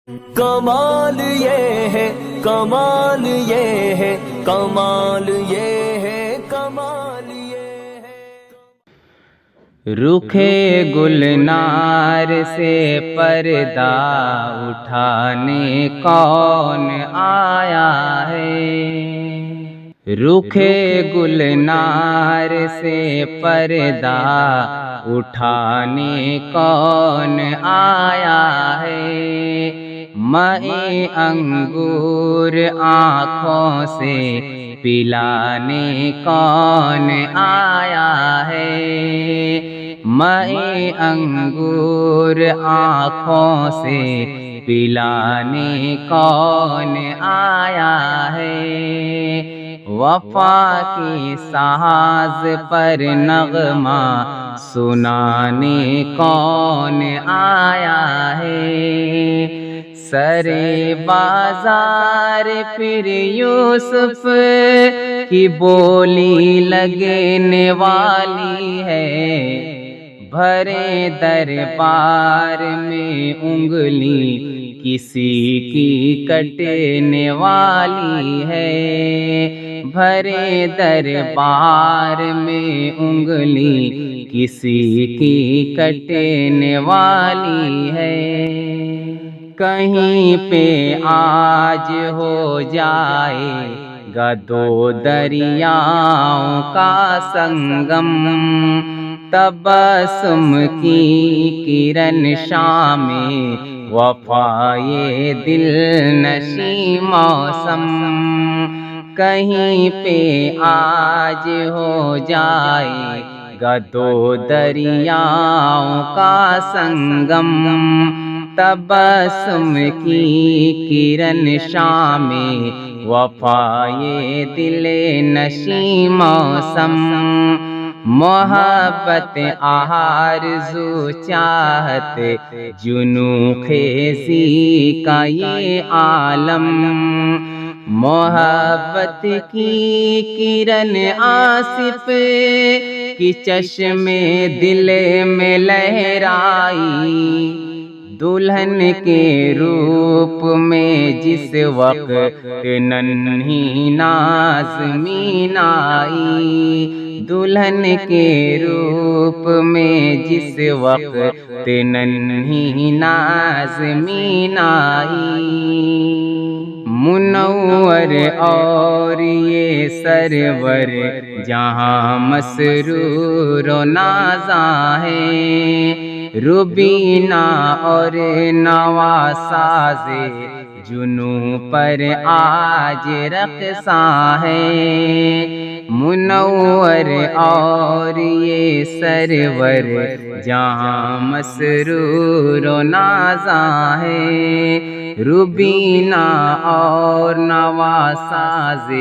کمال یہ ہے، کمال یہ ہے، کمال یہ ہے، کمال یہ ہے۔ رخے گلنار سے پردہ اٹھانے کون آیا ہے؟ رخے گلنار سے پردہ اٹھانے کون آیا ہے؟ مَعِ انگور آنکھوں سے پلانے کون آیا ہے؟ مَعِ انگور آنکھوں سے پلانے کون آیا ہے؟ وفا کی ساز پر نغمہ سنانے کون آیا ہے؟ سرے بازار پھر یوسف کی بولی لگنے والی ہے، بھرے دربار میں انگلی کسی کی کٹنے والی ہے، بھرے دربار میں انگلی کسی کی کٹنے والی ہے۔ کہیں پہ آج ہو جائے گا دو دریاؤں کا سنگم، تبسم کی کرن شام وفائے دل نشیں موسم، کہیں پہ آج ہو جائے گا دو دریاؤں کا سنگم، تبسم کی کرن شام وفائے دل نشیں موسم، محبت آرزو چاہت جنوں خیزی کا یہ عالم، محبت کی کرن آصف کی چشم دل میں لہرائی، دلہن کے روپ میں جس وقت ننھی نازنین آئی، دلہن کے روپ میں جس وقت ننھی نازنین آئی، منور اور یہ سرور جہاں مسرور و نازاں ہے، ربینہ اور نوا ساز جنوں پر آج رقصاں ہے، منور اور یہ سرور جہاں مسرور و نازاں ہے، ربینہ اور نوا ساز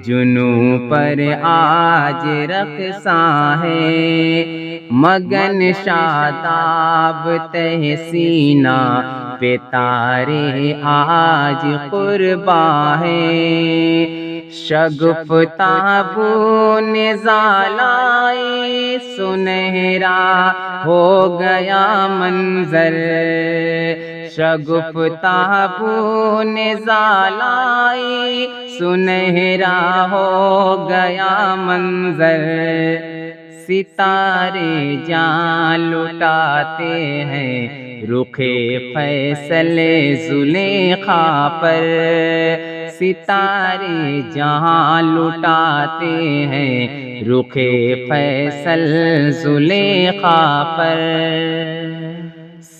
جنوں پر آج رقصاں ہے، مگن شاداب تحسینہ پہ تارے آج قرباں ہے، شگفتہ بون زالائے سنہرا ہو گیا منظر، شگفتہ بون زالائے سنہرا ہو گیا منظر، ستارے جان لٹاتے ہیں رخ فیصل زلیخا پر، ستارے جہاں لٹاتے ہیں رخ فیصل زلیخا پر،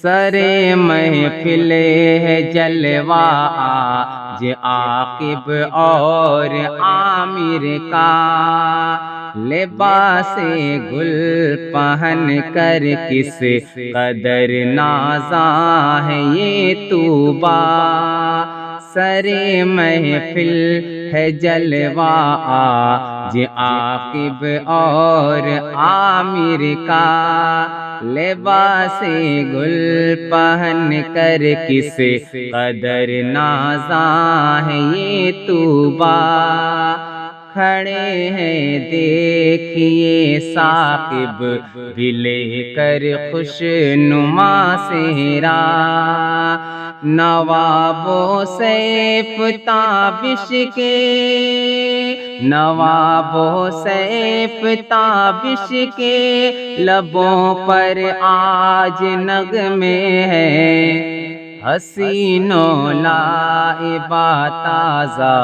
سرے محفل ہے جلوہ آج عاقب اور عامر کا، لباس گل پہن کر کس قدر نازاں ہے یہ طوبیٰ، سرے محفل ہے جلوہ آج عاقب اور عامر کا، لباس گل پہن کر کس قدر نازاں ہے یہ طوبیٰ، کھڑے ہیں دیکھیے ثاقب بھی لے کر خوش نما سہرا، نوابوں سیف تابش کے، نوابوں سیف تابش کے لبوں پر آج نغمے ہیں، حسینوں لائبہ تازہ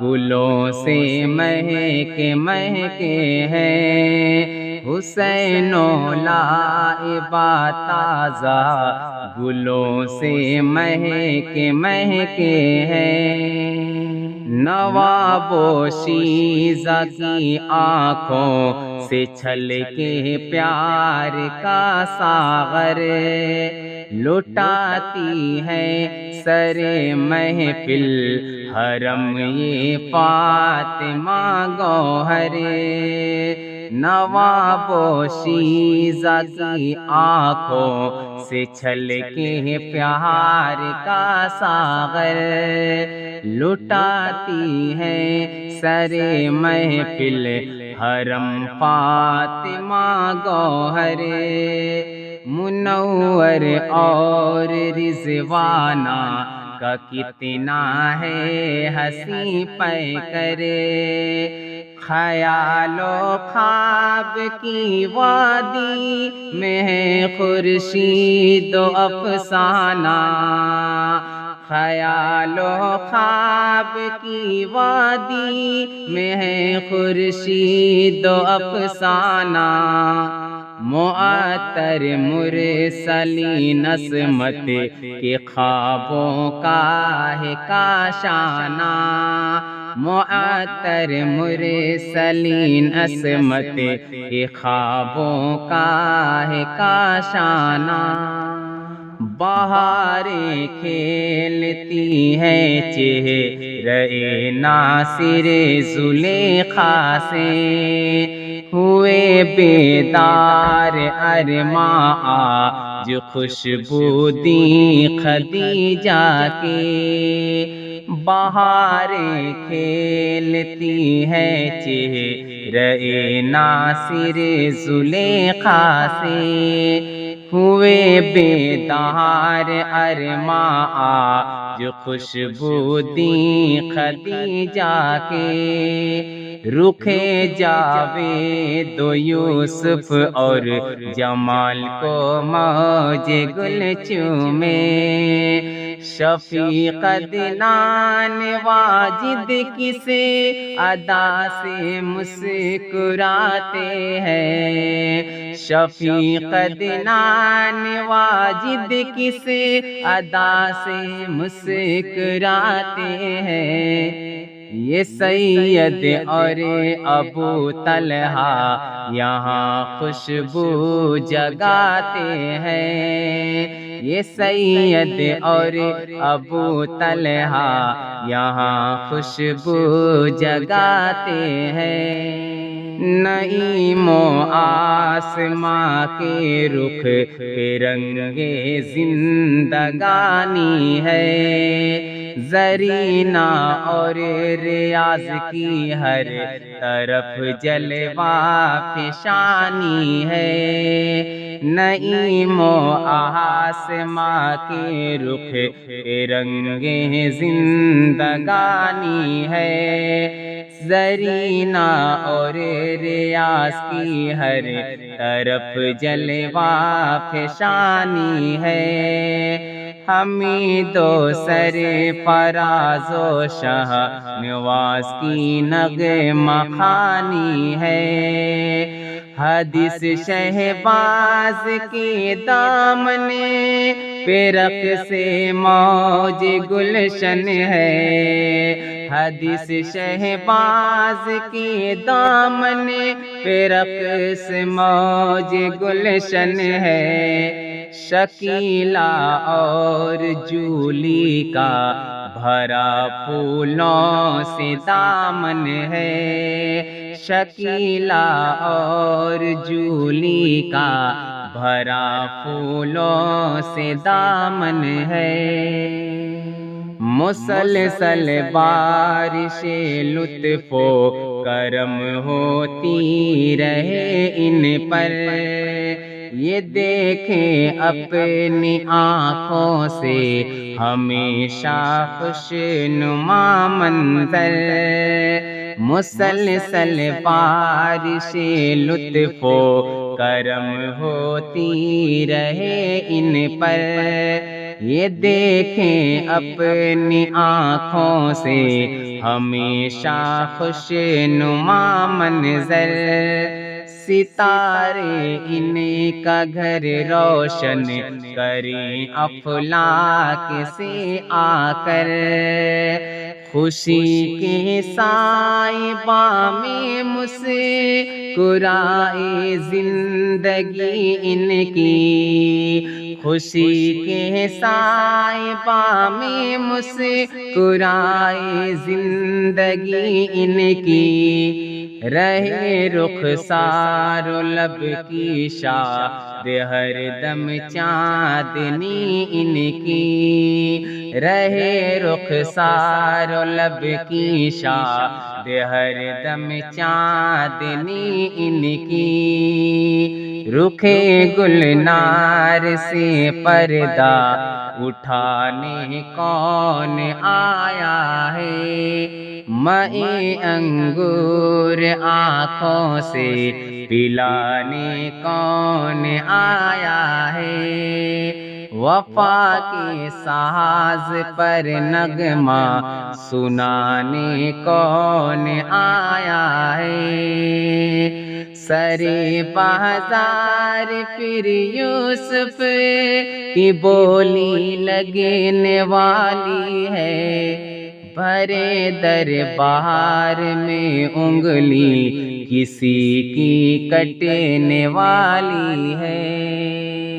گلوں سے مہکے مہکے ہیں، حسینوں لائبہ تازہ گلوں سے مہکے مہکے ہیں، نواب و شیزہ کی آنکھوں سے چھلکے پیار کا ساغر، لٹاتی ہے سر محفل حرم یہ فاطمہ گوہر، نواب و شیزہ کی آنکھوں سے چھلکے پیار کا ساغر، لٹاتی ہے سر محفل حرم فاطمہ گوہر، منور اور رضوانہ کا کتنا ہے حسین پیکر، خیال و خواب کی وادی میں ہے خورشید و افسانہ، خیال و خواب کی وادی میں ہے خورشید و افسانہ، معطر مرسلین عصمت کے خوابوں کا ہے کاشانہ، معطر مرسلین عصمت کے خوابوں کا ہے کاشانہ، بہاریں کھیلتی ہیں چہرے ناصر زلیخا سے، ہوئے بیدار ارماں آج خوشبو دی خدیجہ کے، بہاریں کھیلتی ہیں چہرے ناصر زلیخا سے، ہوئے بیدار ارماں آج خوشبو دی خدیجہ کے، رخ جاوید و یوسف اور جمال کو موج گل چومے، شفیق عدنان واجد کس ادا سے مسکراتے ہیں، شفیق عدنان واجد کس ادا سے مسکراتے ہیں، یہ سید اور ابو طلحہ یہاں خوشبو جگاتے ہیں، یہ سید اور ابو طلحہ یہاں خوشبو جگاتے ہیں، نعیم و آسماں کے رخ پہ رنگ زندگانی ہے، زرینہ اور ریاض کی ہر طرف جلوہ فشانی ہے، نعیم و آسماں کے رخ پہ رنگ زندگانی ہے، زرینہ اور ریاض کی ہر طرف جلوہ فشانی ہے، حمید و سر فراز و شاہ نواز کی نغمہ خوانی ہے، حدیث شہباز کے دامن پہ رقص موج گلشن ہے، حدیث شہباز کے دامن پہ رقص موج گلشن ہے، شکیلا اور جولی کا بھرا پھولوں سے دامن ہے، شکیلا اور جولی کا بھرا پھولوں سے دامن ہے، مسلسل بارش لطف و کرم ہوتی رہے ان پر، یہ دیکھیں اپنی آنکھوں سے ہمیشہ خوشنما منظر، مسلسل بارش لطف و کرم ہوتی رہے ان پر، یہ دیکھیں اپنی آنکھوں سے ہمیشہ خوشنما منظر، ستارے ان کا گھر روشن کریں افلاک سے آ کر، خوشی کے سائبہ میں مسکرائے زندگی ان کی، خوشی کے سائبہ میں مسکرائے زندگی ان کی، رہے رخسار و لب کی شاد ہر دم چاندنی ان کی، رہے رخسار و لب کی شاد ہر دم چاندنی ان کی، رخے گلنار سے پردہ اٹھانے کون آیا ہے، مَعِ انگور آنکھوں سے پلانے کون آیا ہے، وفا کے ساز پر نغمہ سنانے کون آیا ہے، سرے بازار پھر یوسف کی بولی لگنے والی ہے، بھرے دربار میں انگلی کسی کی کٹنے والی ہے۔